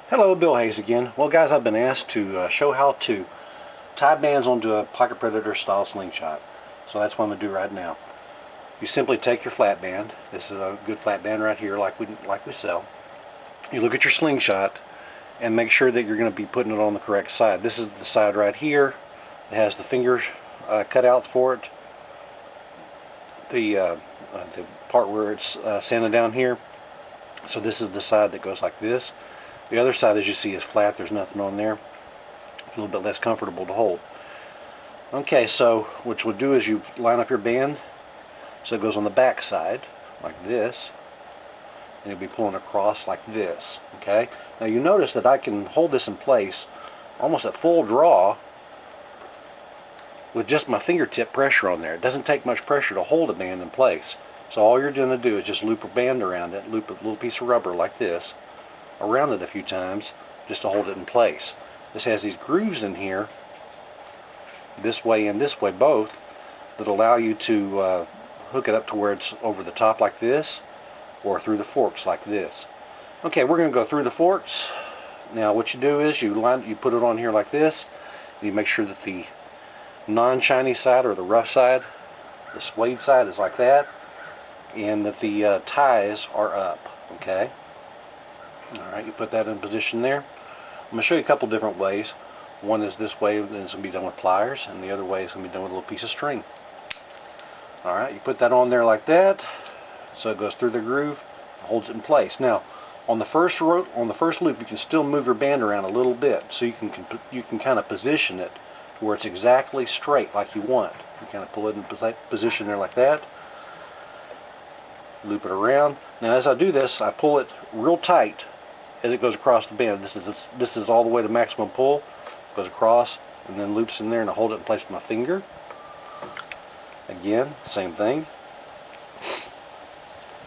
Hello, Bill Hayes again. Well, guys, I've been asked to show how to tie bands onto a Pocket Predator style slingshot. So that's what I'm going to do right now. You simply take your flat band. This is a good flat band right here, like we sell. You look at your slingshot and make sure that you're going to be putting it on the correct side. This is the side right here. It has the finger cutouts for it. The part where it's sanded down here. So this is the side that goes like this. The other side, as you see, is flat. There's nothing on there. It's a little bit less comfortable to hold. Okay, so what you'll do is you line up your band so it goes on the back side like this, and you'll be pulling across like this. Okay, now you notice that I can hold this in place almost at full draw with just my fingertip pressure on there. It doesn't take much pressure to hold a band in place. So all you're going to do is just loop a band around it, loop a little piece of rubber like this around it a few times just to hold it in place. This has these grooves in here, this way and this way both, that allow you to hook it up to where it's over the top like this, or through the forks like this. Okay, we're going to go through the forks. Now what you do is you put it on here like this, and you make sure that the non-shiny side or the rough side, the suede side, is like that, and that the ties are up. Okay. Alright, you put that in position there. I'm going to show you a couple different ways. One is this way, and it's going to be done with pliers, and the other way is going to be done with a little piece of string. Alright, you put that on there like that, so it goes through the groove, holds it in place. Now, on the first loop, you can still move your band around a little bit, so you can kind of position it to where it's exactly straight like you want. You kind of pull it in position there like that, loop it around. Now, as I do this, I pull it real tight as it goes across the band. This is all the way to maximum pull. Goes across and then loops in there, and I hold it in place with my finger. Again, same thing.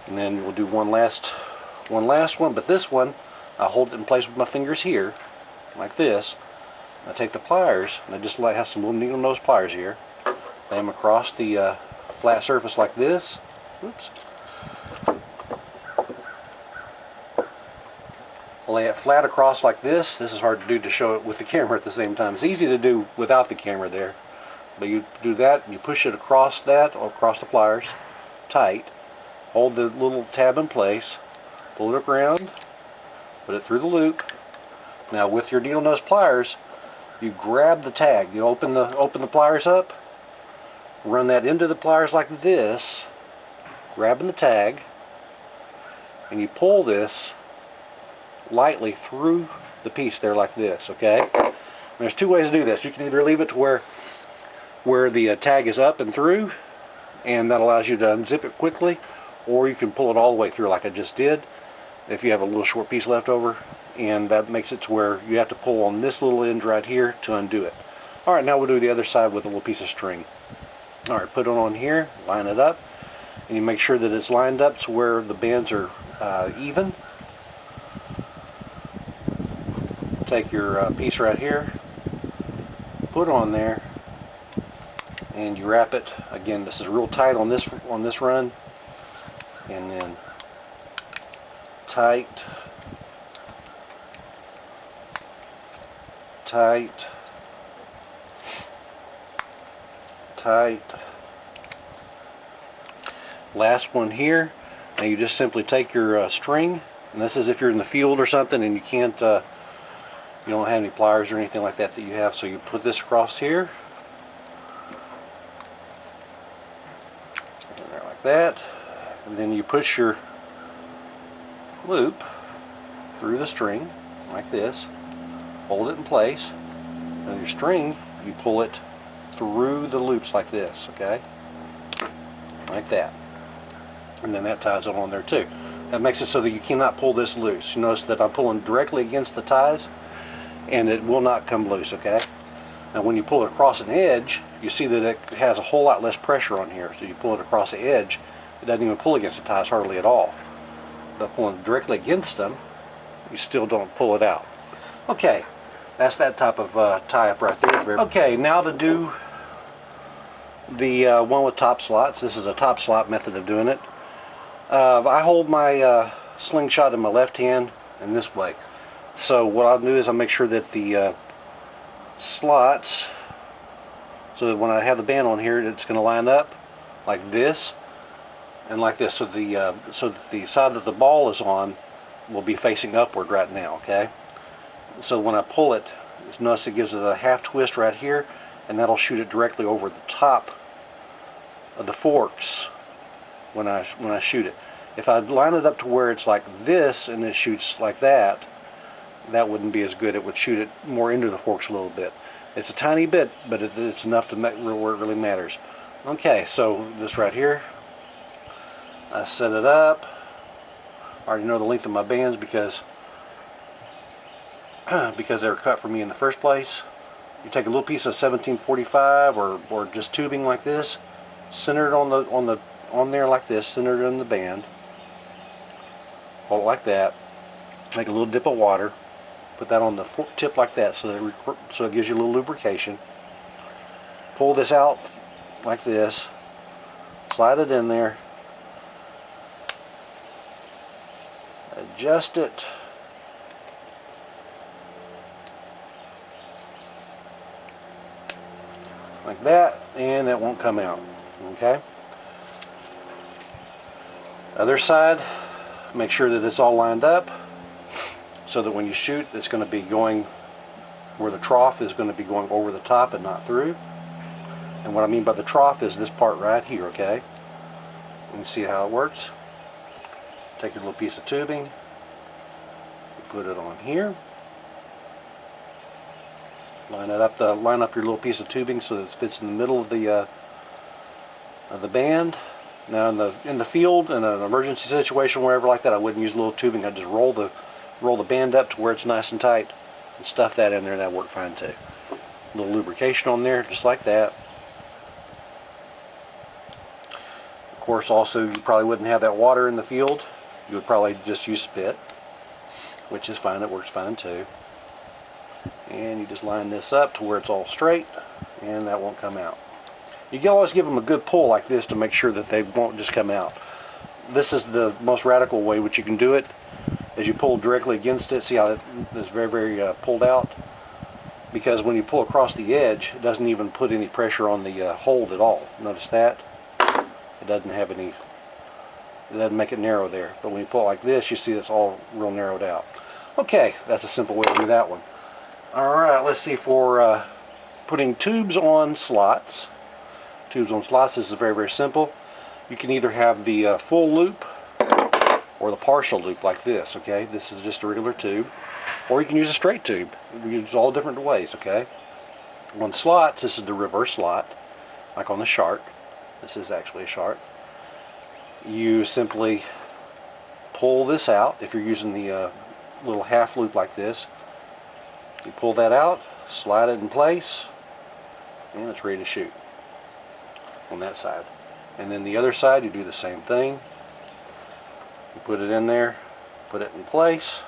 And then we'll do one last one, but this one I hold it in place with my fingers here, like this. I take the pliers, and I just have some little needle nose pliers here. Lay them across the flat surface like this. Oops. Lay it flat across like this. This is hard to do to show it with the camera at the same time. It's easy to do without the camera there. But you do that, and you push it across that, or across the pliers, tight. Hold the little tab in place. Pull it around. Put it through the loop. Now with your needle nose pliers, you grab the tag. You open the pliers up. Run that into the pliers like this. Grabbing the tag. And you pull this lightly through the piece there like this. Okay, and there's two ways to do this. You can either leave it to where the tag is up and through, and that allows you to unzip it quickly, or you can pull it all the way through like I just did if you have a little short piece left over, and that makes it to where you have to pull on this little end right here to undo it. Alright, now we'll do the other side with a little piece of string. Alright, put it on here, line it up, and you make sure that it's lined up to where the bands are even. Take your piece right here, put it on there, and you wrap it. Again, this is real tight on this run, and then tight, tight, tight. Last one here. Now you just simply take your string, and this is if you're in the field or something and you can't you don't have any pliers or anything like that you have, so you put this across here, and there like that, and then you push your loop through the string like this, hold it in place, and your string, you pull it through the loops like this, okay, like that, and then that ties it on there too. That makes it so that you cannot pull this loose. You notice that I'm pulling directly against the ties, and it will not come loose. Okay, now when you pull it across an edge, you see that it has a whole lot less pressure on here. So you pull it across the edge, it doesn't even pull against the ties hardly at all. But pulling directly against them, you still don't pull it out. Okay, that's that type of tie-up right there. Okay, now to do the one with top slots. This is a top slot method of doing it. I hold my slingshot in my left hand in this way. So what I'll do is I'll make sure that the slots, so that when I have the band on here, it's going to line up like this and like this, so that the side that the ball is on will be facing upward right now. Okay, so when I pull it, notice it gives it a half twist right here, and that'll shoot it directly over the top of the forks when I shoot it. If I line it up to where it's like this and it shoots like that, that wouldn't be as good. It would shoot it more into the forks a little bit. It's a tiny bit, but it's enough to make where it really matters. Okay, so this right here, I set it up. I already know the length of my bands because they were cut for me in the first place. You take a little piece of 1745 or just tubing like this, center it on there like this, center it in the band. Hold it like that. Make a little dip of water. Put that on the fork tip like that, so it gives you a little lubrication. Pull this out like this. Slide it in there. Adjust it. Like that, and that won't come out. Okay. Other side, make sure that it's all lined up, so that when you shoot, it's going to be going where the trough is going to be going over the top and not through. And what I mean by the trough is this part right here. Okay. You can see how it works. Take your little piece of tubing, put it on here. Line up your little piece of tubing so that it fits in the middle of the band. Now in the field, in an emergency situation, wherever like that, I wouldn't use a little tubing. I'd just roll the band up to where it's nice and tight and stuff that in there, and that'd work fine too. A little lubrication on there, just like that. Of course, also you probably wouldn't have that water in the field. You would probably just use spit, which is fine. It works fine too. And you just line this up to where it's all straight, and that won't come out. You can always give them a good pull like this to make sure that they won't just come out. This is the most radical way which you can do it. As you pull directly against it, see how it's very, very pulled out? Because when you pull across the edge, it doesn't even put any pressure on the hold at all. Notice that? It doesn't have any, it doesn't make it narrow there. But when you pull it like this, you see it's all real narrowed out. Okay, that's a simple way to do that one. Alright, let's see, for putting tubes on slots. Tubes on slots, this is very, very simple. You can either have the full loop or the partial loop like this, okay? This is just a regular tube. Or you can use a straight tube. You can use all different ways, okay? On slots, this is the reverse slot, like on the shark. This is actually a shark. You simply pull this out. If you're using the little half loop like this, you pull that out, slide it in place, and it's ready to shoot on that side. And then the other side, you do the same thing. You put it in there, put it in place,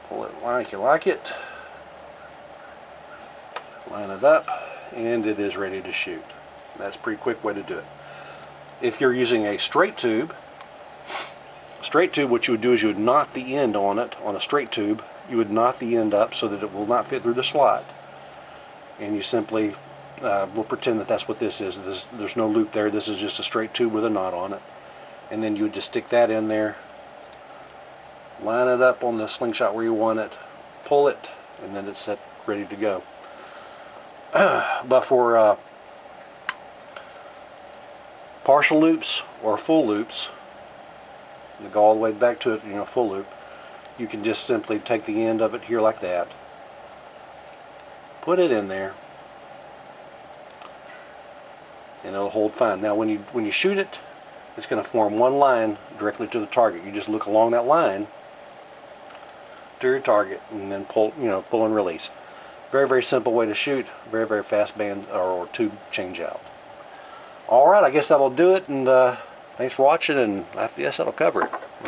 pull it like you like it, line it up, and it is ready to shoot. That's a pretty quick way to do it. If you're using a straight tube, what you would do is you would knot the end on it. On a straight tube, you would knot the end up so that it will not fit through the slot. And you simply we'll pretend that that's what this is. There's no loop there. This is just a straight tube with a knot on it. And then you would just stick that in there, line it up on the slingshot where you want it, pull it, and then it's set ready to go. But for partial loops or full loops, you go all the way back to it, full loop, you can just simply take the end of it here like that, put it in there, and it'll hold fine. Now when you shoot it, it's going to form one line directly to the target. You just look along that line to your target and then pull and release. Very, very simple way to shoot. Very, very fast band or tube change out. Alright, I guess that'll do it, and thanks for watching, and I guess that'll cover it.